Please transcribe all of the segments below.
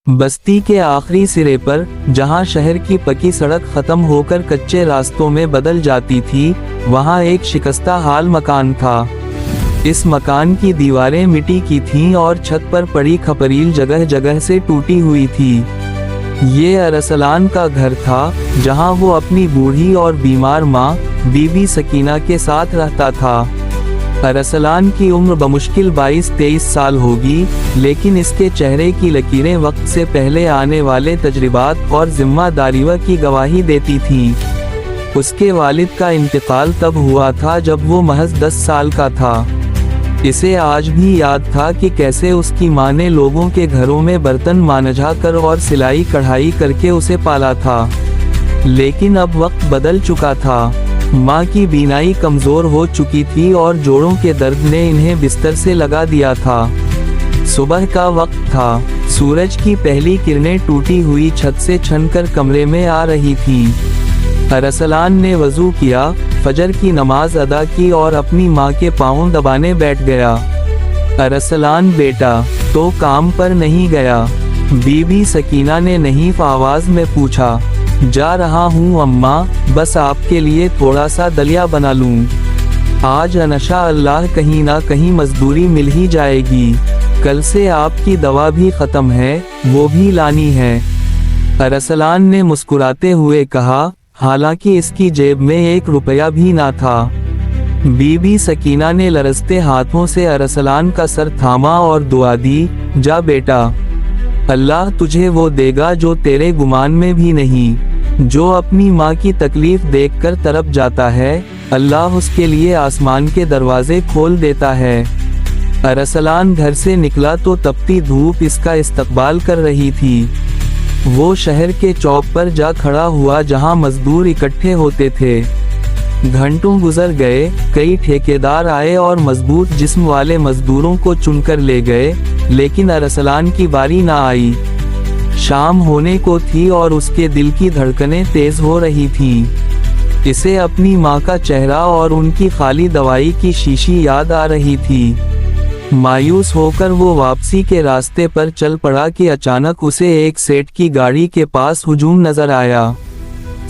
बस्ती के आखिरी सिरे पर, जहां शहर की पक्की सड़क खत्म होकर कच्चे रास्तों में बदल जाती थी, वहां एक शिकस्ता हाल मकान था। इस मकान की दीवारें मिट्टी की थीं और छत पर पड़ी खपरील जगह जगह से टूटी हुई थी। ये अरसलान का घर था, जहां वो अपनी बूढ़ी और बीमार माँ बीबी सकीना के साथ रहता था। अरसलान की उम्र बमुश्किल 22-23 साल होगी, लेकिन इसके चेहरे की लकीरें वक्त से पहले आने वाले तजर्बात और जिम्मेदारियों की गवाही देती थीं। उसके वालिद का इंतकाल तब हुआ था जब वो महज 10 साल का था। इसे आज भी याद था कि कैसे उसकी माँ ने लोगों के घरों में बर्तन मांझा कर और सिलाई कढ़ाई करके उसे पाला था। लेकिन अब वक्त बदल चुका था। माँ की बीनाई कमजोर हो चुकी थी और जोड़ों के दर्द ने इन्हें बिस्तर से लगा दिया था। सुबह का वक्त था। सूरज की पहली किरणें टूटी हुई छत से छनकर कमरे में आ रही थीं। अरसलान ने वजू किया, फजर की नमाज अदा की और अपनी माँ के पाँव दबाने बैठ गया। अरसलान बेटा, तो काम पर नहीं गया? बीबी सकीना ने नहीफ आवाज में पूछा। जा रहा हूँ अम्मा, बस आपके लिए थोड़ा सा दलिया बना लूँ। आज इंशा अल्लाह कहीं ना कहीं मजदूरी मिल ही जाएगी। कल से आपकी दवा भी खत्म है, वो भी लानी है। अरसलान ने मुस्कुराते हुए कहा, हालांकि इसकी जेब में 1 रुपया भी ना था। बीबी सकीना ने लरजते हाथों से अरसलान का सर थामा और दुआ दी, जा बेटा, अल्लाह तुझे वो देगा जो तेरे गुमान में भी नहीं। जो अपनी माँ की तकलीफ देखकर तरफ जाता है, अल्लाह उसके लिए आसमान के दरवाजे खोल देता है। अरसलान घर से निकला तो तपती धूप इसका इस्तकबाल कर रही थी। वो शहर के चौक पर जा खड़ा हुआ जहां मजदूर इकट्ठे होते थे। घंटों गुजर गए, कई ठेकेदार आए और मजबूत जिस्म वाले मजदूरों को चुनकर ले गए, लेकिन अरसलान की बारी ना आई। शाम होने को थी और उसके दिल की धड़कनें तेज हो रही थीं। इसे अपनी माँ का चेहरा और उनकी खाली दवाई की शीशी याद आ रही थी। मायूस होकर वो वापसी के रास्ते पर चल पड़ा कि अचानक उसे एक सेठ की गाड़ी के पास हुजूम नजर आया।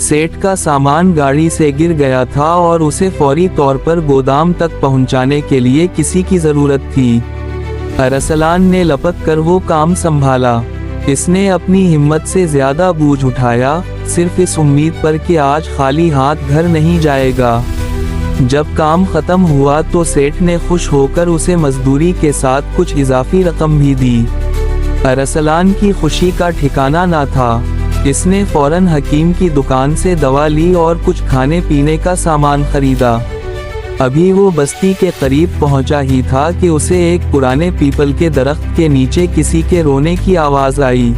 सेठ का सामान गाड़ी से गिर गया था और उसे फौरी तौर पर गोदाम तक पहुंचाने के लिए किसी की जरूरत थी। अरसलान ने लपक कर वो काम संभाला। इसने अपनी हिम्मत से ज्यादा बोझ उठाया, सिर्फ इस उम्मीद पर कि आज खाली हाथ घर नहीं जाएगा। जब काम खत्म हुआ तो सेठ ने खुश होकर उसे मजदूरी के साथ कुछ इजाफी रकम भी दी। अरसलान की खुशी का ठिकाना ना था। इसने फौरन हकीम की दुकान से दवा ली और कुछ खाने पीने का सामान खरीदा। अभी वो बस्ती के करीब पहुंचा ही था कि उसे एक पुराने पीपल के दरख्त के नीचे किसी के रोने की आवाज आई।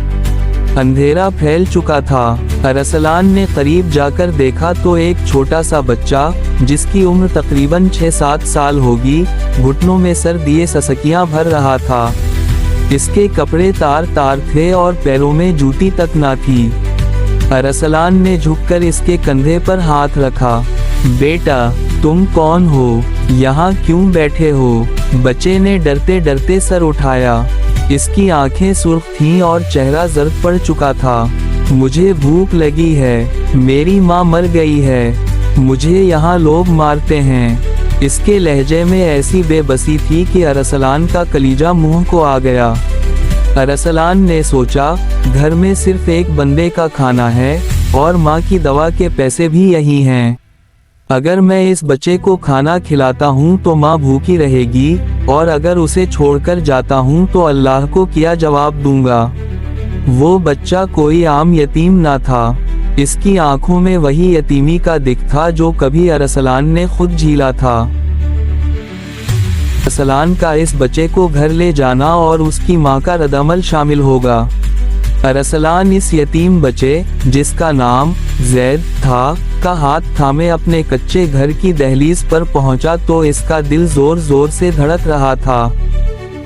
अंधेरा फैल चुका था। अरसलान ने करीब जाकर देखा तो एक छोटा सा बच्चा, जिसकी उम्र तकरीबन 6-7 साल होगी, घुटनों में सर दिए ससकियां भर रहा था। इसके कपड़े तार तार थे और पैरों में जूती तक ना थी। अरसलान ने झुककर इसके कंधे पर हाथ रखा। बेटा, तुम कौन हो? यहाँ क्यों बैठे हो? बच्चे ने डरते डरते सर उठाया। इसकी आंखें सुर्ख थीं और चेहरा जर्द पड़ चुका था। मुझे भूख लगी है, मेरी माँ मर गई है, मुझे यहाँ लोग मारते हैं। इसके लहजे में ऐसी बेबसी थी कि अरसलान का कलीजा मुंह को आ गया। अरसलान ने सोचा, घर में सिर्फ एक बंदे का खाना है और माँ की दवा के पैसे भी यही हैं। अगर मैं इस बच्चे को खाना खिलाता हूँ तो माँ भूखी रहेगी, और अगर उसे छोड़कर जाता हूँ तो अल्लाह को क्या जवाब दूंगा। वो बच्चा कोई आम यतीम ना था। इसकी आंखों में वही यतीमी का दिख था जो कभी अरसलान ने खुद झीला था। अरसलान का इस बच्चे को घर ले जाना और उसकी माँ का रद्दअमल शामिल होगा। अरसलान इस यतीम बच्चे, जिसका नाम जैद था, का हाथ थामे अपने कच्चे घर की दहलीज पर पहुंचा तो इसका दिल जोर जोर से धड़क रहा था।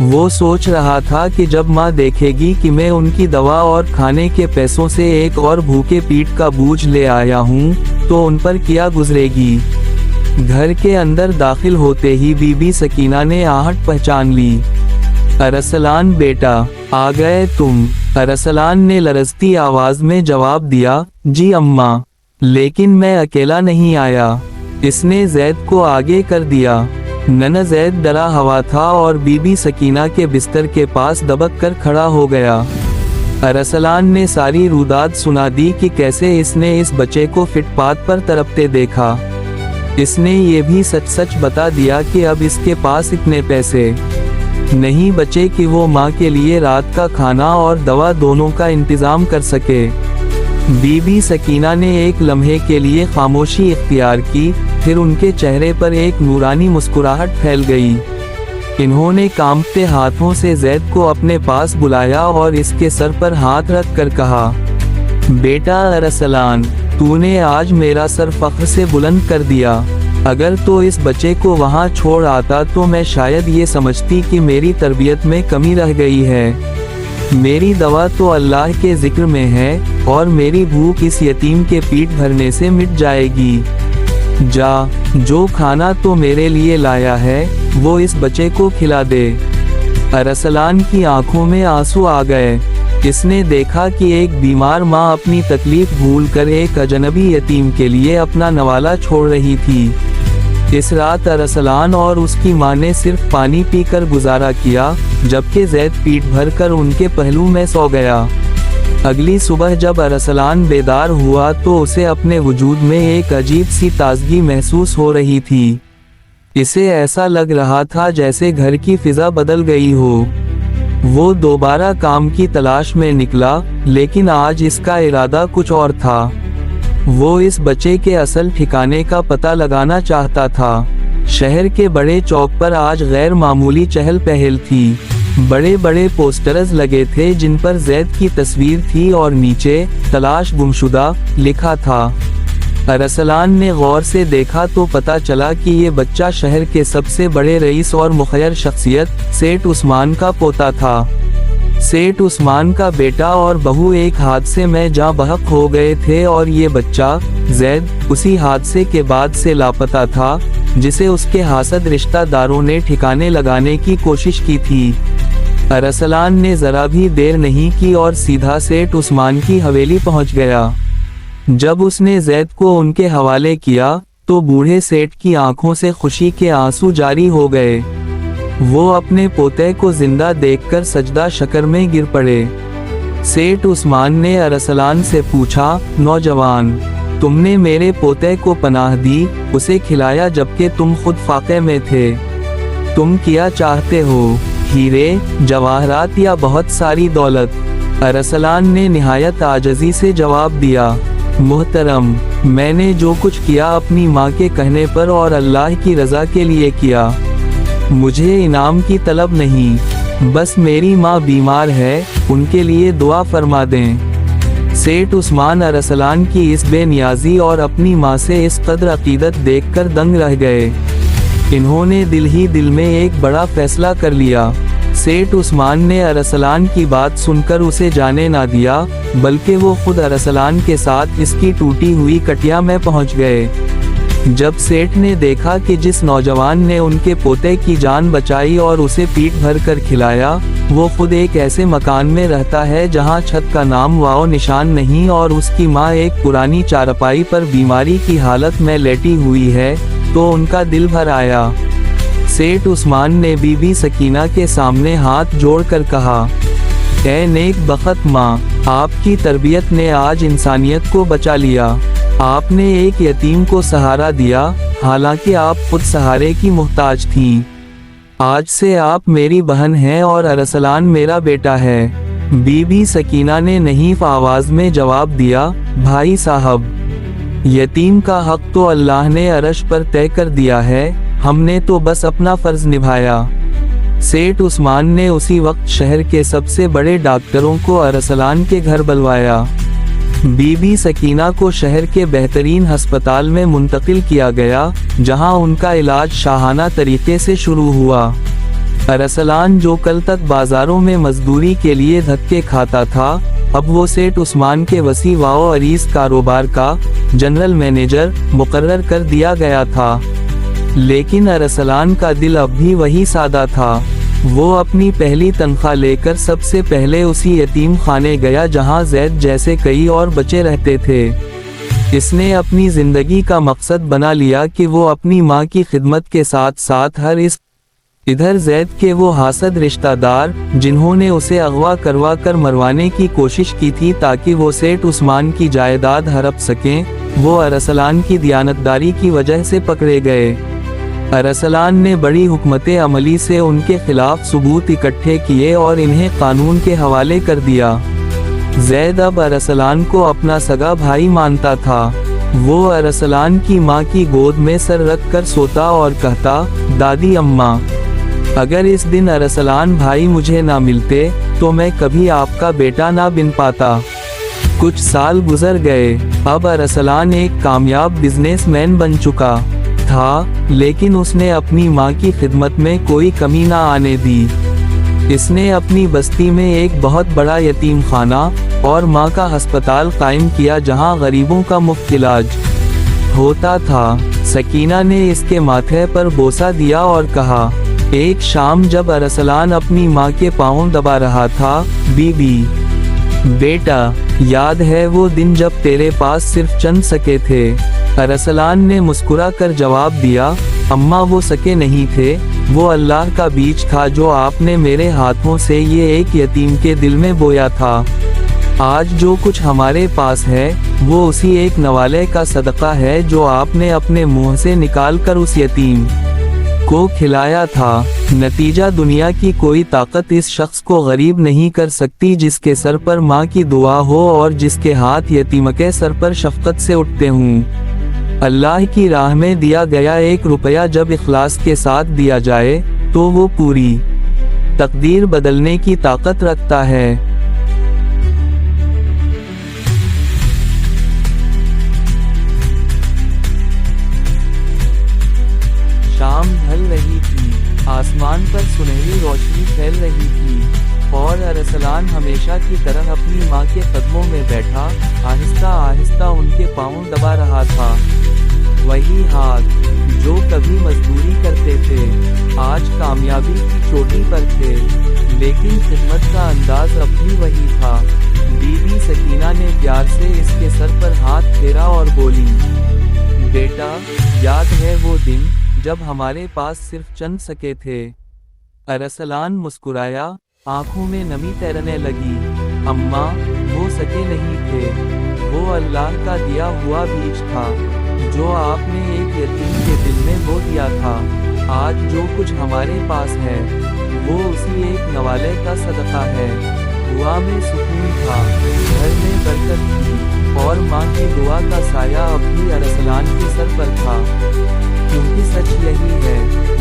वो सोच रहा था कि जब माँ देखेगी कि मैं उनकी दवा और खाने के पैसों से एक और भूखे पीठ का बोझ ले आया हूँ, तो उन पर क्या गुजरेगी। घर के अंदर दाखिल होते ही बीबी सकीना ने आहट पहचान ली। अरसलान बेटा, आ गए तुम? अरसलान ने लरजती आवाज में जवाब दिया, जी अम्मा, लेकिन मैं अकेला नहीं आया। इसने जैद को आगे कर दिया। नन्हा जैद डरा हुआ था और बीबी सकीना के बिस्तर के पास दबक कर खड़ा हो गया। अरसलान ने सारी रुदाद सुना दी कि कैसे इसने इस बच्चे को फुटपाथ पर तड़पते देखा। इसने ये भी सच सच बता दिया कि अब इसके पास इतने पैसे नहीं बचे कि वो माँ के लिए रात का खाना और दवा दोनों का इंतजाम कर सके। बीबी सकीना ने एक लम्हे के लिए खामोशी इख्तियार की, फिर उनके चेहरे पर एक नूरानी मुस्कुराहट फैल गई। इन्होंने कांपते हाथों से जैद को अपने पास बुलाया और इसके सर पर हाथ रख कर कहा, बेटा अरसलान, तूने आज मेरा सर फख्र से बुलंद कर दिया। अगर तो इस बच्चे को वहाँ छोड़ आता तो मैं शायद ये समझती कि मेरी तरबियत में कमी रह गई है। मेरी दवा तो अल्लाह के जिक्र में है और मेरी भूख इस यतीम के पेट भरने से मिट जाएगी। जा, जो खाना तो मेरे लिए लाया है वो इस बच्चे को खिला दे। अरसलान की आंखों में आंसू आ गए। इसने देखा कि एक बीमार माँ अपनी तकलीफ भूलकर एक अजनबी यतीम के लिए अपना नवाला छोड़ रही थी। इस रात अरसलान और उसकी माँ ने सिर्फ पानी पीकर गुजारा किया, जबकि जैद पीठ भरकर उनके पहलू में सो गया। अगली सुबह जब अरसलान बेदार हुआ तो उसे अपने वजूद में एक अजीब सी ताजगी महसूस हो रही थी। इसे ऐसा लग रहा था जैसे घर की फिजा बदल गई हो। वो दोबारा काम की तलाश में निकला, लेकिन आज इसका इरादा कुछ और था। वो इस बच्चे के असल ठिकाने का पता लगाना चाहता था। शहर के बड़े चौक पर आज गैर मामूली चहल पहल थी। बड़े बड़े पोस्टर्स लगे थे जिन पर जैद की तस्वीर थी और नीचे तलाश गुमशुदा लिखा था। अरसलान ने गौर से देखा तो पता चला कि ये बच्चा शहर के सबसे बड़े रईस और मुखयर शख्सियत सेठ उस्मान का पोता था। सेठ उस्मान का बेटा और बहू एक हादसे में जाँ बहक हो गए थे और ये बच्चा जैद उसी हादसे के बाद से लापता था, जिसे उसके हासद रिश्तेदारों ने ठिकाने लगाने की कोशिश की थी। अरसलान ने जरा भी देर नहीं की और सीधा सेठ उस्मान की हवेली पहुंच गया। जब उसने जैद को उनके हवाले किया तो बूढ़े सेठ की आंखों से खुशी के आंसू जारी हो गए। वो अपने पोते को जिंदा देखकर सजदा शकर में गिर पड़े। सेठ उस्मान ने अरसलान से पूछा, नौजवान, तुमने मेरे पोते को पनाह दी, उसे खिलाया जबकि तुम खुद फाके में थे। तुम क्या चाहते हो, हीरे, जवाहरात या बहुत सारी दौलत? अरसलान ने निहायत आजजी से जवाब दिया, मोहतरम, मैंने जो कुछ किया अपनी माँ के कहने पर और अल्लाह की रज़ा के लिए किया। मुझे इनाम की तलब नहीं, बस मेरी माँ बीमार है, उनके लिए दुआ फरमा दें। सेठ उस्मान अरसलान की इस बेनियाजी और अपनी माँ से इस कदर अकीदत देखकर दंग रह गए। इन्होंने दिल ही दिल में एक बड़ा फैसला कर लिया। सेठ उस्मान ने अरसलान की बात सुनकर उसे जाने ना दिया, बल्कि वो खुद अरसलान के साथ इसकी टूटी हुई कटिया में पहुंच गए। जब सेठ ने देखा कि जिस नौजवान ने उनके पोते की जान बचाई और उसे पीठ भर कर खिलाया, वो खुद एक ऐसे मकान में रहता है जहां छत का नाम वाओ निशान नहीं और उसकी माँ एक पुरानी चारपाई पर बीमारी की हालत में लेटी हुई है, तो उनका दिल भर आया। सेठ उस्मान ने बीबी सकीना के सामने हाथ जोड़कर कहा, ऐ नेक बख्त माँ, आपकी तरबियत ने आज इंसानियत को बचा लिया। आपने एक यतीम को सहारा दिया, हालांकि आप खुद सहारे की मुहताज थीं। आज से आप मेरी बहन हैं और अरसलान मेरा बेटा है। बीबी सकीना ने नहीफ आवाज में जवाब दिया, भाई साहब, यतीम का हक तो अल्लाह ने अर्श पर तय कर दिया है, हमने तो बस अपना फर्ज निभाया। सेठ उस्मान ने उसी वक्त शहर के सबसे बड़े डॉक्टरों को अरसलान के घर बुलवाया। बीबी सकीना को शहर के बेहतरीन अस्पताल में मुंतकिल किया गया, जहां उनका इलाज शाहाना तरीके से शुरू हुआ। अरसलान जो कल तक बाजारों में मजदूरी के लिए धक्के खाता था, अब वो सेठ उस्मान के वसी वाओ अरीज कारोबार का जनरल मैनेजर मुकर्रर कर दिया गया था। लेकिन अरसलान का दिल अब भी वही सादा था। وہ اپنی پہلی تنخواہ لے کر سب سے پہلے اسی یتیم خانے گیا جہاں زید جیسے کئی اور بچے رہتے تھے۔ اس نے اپنی زندگی کا مقصد بنا لیا کہ وہ اپنی ماں کی خدمت کے ساتھ ساتھ ادھر زید کے وہ حاسد رشتہ دار جنہوں نے اسے اغوا کروا کر مروانے کی کوشش کی تھی تاکہ وہ سیٹ عثمان کی جائیداد ہڑپ سکیں، وہ ارسلان کی دیانتداری کی وجہ سے پکڑے گئے۔ ارسلان نے بڑی حکمت عملی سے ان کے خلاف ثبوت اکٹھے کیے اور انہیں قانون کے حوالے کر دیا۔ زید اب ارسلان کو اپنا سگا بھائی مانتا تھا۔ وہ ارسلان کی ماں کی گود میں سر رکھ کر سوتا اور کہتا، دادی اماں، اگر اس دن ارسلان بھائی مجھے نہ ملتے تو میں کبھی آپ کا بیٹا نہ بن پاتا۔ کچھ سال گزر گئے، اب ارسلان ایک کامیاب بزنس مین بن چکا تھا، لیکن اس نے اپنی ماں کی خدمت میں کوئی کمی نہ آنے دی۔ اس نے اپنی بستی میں ایک بہت بڑا یتیم خانہ اور ماں کا ہسپتال قائم کیا جہاں غریبوں کا مفت علاج ہوتا تھا۔ سکینہ نے اس کے ماتھے پر بوسہ دیا اور کہا، ایک شام جب ارسلان اپنی ماں کے پاؤں دبا رہا تھا، بی بی، بیٹا، یاد ہے وہ دن جب تیرے پاس صرف چند سکے تھے؟ ارسلان نے مسکرا کر جواب دیا، اماں وہ سکے نہیں تھے، وہ اللہ کا بیج تھا جو آپ نے میرے ہاتھوں سے یہ ایک یتیم کے دل میں بویا تھا۔ آج جو کچھ ہمارے پاس ہے وہ اسی ایک نوالے کا صدقہ ہے جو آپ نے اپنے منہ سے نکال کر اس یتیم کو کھلایا تھا۔ نتیجہ دنیا کی کوئی طاقت اس شخص کو غریب نہیں کر سکتی جس کے سر پر ماں کی دعا ہو اور جس کے ہاتھ یتیم کے سر پر شفقت سے اٹھتے ہوں۔ اللہ کی راہ میں دیا گیا 1 روپیہ جب اخلاص کے ساتھ دیا جائے تو وہ پوری تقدیر بدلنے کی طاقت رکھتا ہے۔ شام ڈھل رہی تھی، آسمان پر سنہری روشنی پھیل رہی تھی اور ارسلان ہمیشہ کی طرح اپنی ماں کے قدموں میں بیٹھا آہستہ آہستہ ان کے پاؤں دبا رہا تھا۔ وہی ہاتھ جو کبھی مزدوری کرتے تھے آج کامیابی کی چوٹی پر تھے، لیکن خدمت کا انداز اب بھی وہی تھا۔ بی بی سکینہ نے پیار سے اس کے سر پر ہاتھ پھیرا اور بولی، بیٹا، یاد ہے وہ دن جب ہمارے پاس صرف چند سکے تھے؟ ارسلان مسکرایا، آنکھوں میں نمی تیرنے لگی، اماں وہ سکے نہیں تھے، وہ اللہ کا دیا ہوا بیج تھا جو آپ نے ایک یتیم کے دل میں بو دیا تھا۔ آج جو کچھ ہمارے پاس ہے وہ اسی ایک نوالے کا صدقہ ہے۔ دعا میں سکون تھا، گھر میں برکت تھی اور ماں کی دعا کا سایہ اب بھی ارسلان کے سر پر تھا، کیونکہ سچ یہی ہے،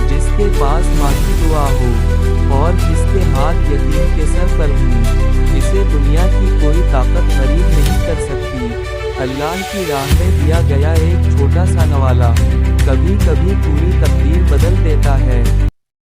جس کے پاس ماں کی دعا ہو اور جس کے ہاتھ یتیم کے سر پر ہوں، اسے دنیا کی کوئی طاقت غریب نہیں کر سکتی۔ اللہ کی راہ میں دیا گیا ایک چھوٹا سا نوالا کبھی کبھی پوری تقدیر بدل دیتا ہے۔